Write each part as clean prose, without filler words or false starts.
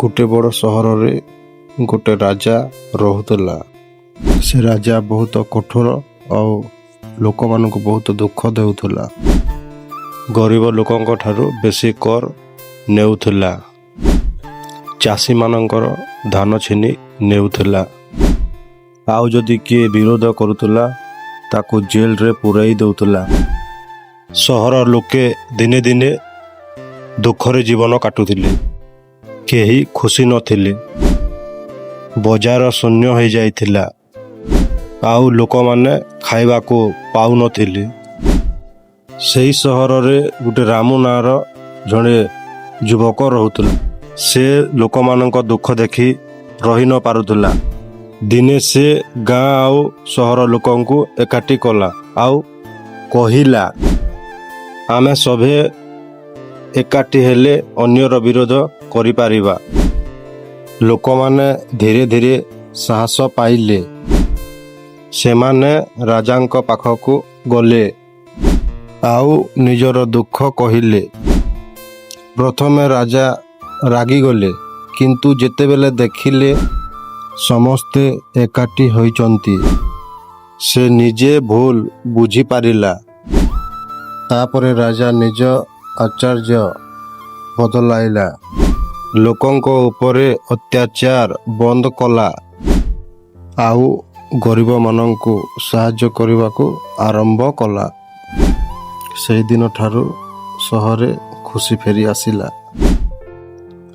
गोटे बड़ सहर रे गोटे राजा रहुला। से राजा बहुत कठोर और लोक मान बहुत दुख देउथुला। गरीब लोकंक ठारू बेसी कर नेउथुला। चाषी मानकर धान छीनी नेउथुला। आउ जदि किए विरोध करुला ताकू जेल रे पुराई देउथुला। सहर लोके दिने दिने दुखरे जीवन काटुथिले। केही खुशी नथिले। बजार शून्य हो जाइथिला। आउ लोक माने खाइबा को पाउ नथिले। सेही सहर रे गुटे रामू नार जड़े युवक रहुतला। से लोक मानक दुख देखी रही न पारुथला। दिने से गाँ आउ सहर लोकंकु एकाठी कला आउ कहिला आमे सभे एकाठी हेले अन्यर विरोध करि पारिबा। लोक माने धीरे धीरे साहस पाइले। सेमाने राजांक पाखकु गले आउ निजर दुख कहिले। प्रथमे राजा रागी गले किंतु जेतेबेले देखिले समस्ते एकाठी होइचंती से निजे भूल बुझी पारिला। तापरे राजा निज आचार्य बदलाइला। लोकंक उपरे अत्याचार बंद कला आउ गरीब मानंकु साहाय्य करबाकू आरंभ कला। से दिन ठारू सहरे खुशी फेरी आसिला।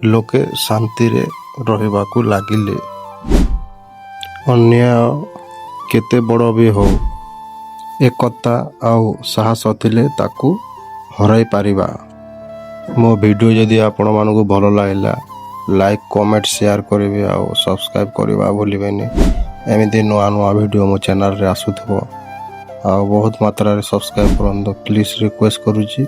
लोके शांति रे रहिबाकू लागिले। अन्याय केते बड़ भी हो एकता आउ साहस थिले ताकू हराई पारिबा। मो वीडियो जदि आपण मानकू भल लागला लाइक कमेंट शेयर करेंगे आउ सब्सक्राइब करवा भूलें। एमती नुआ नुआ वीडियो मो चैनल रे आसुथबो आ बहुत मात्रा रे सब्सक्राइब करन प्लीज रिक्वेस्ट करूची।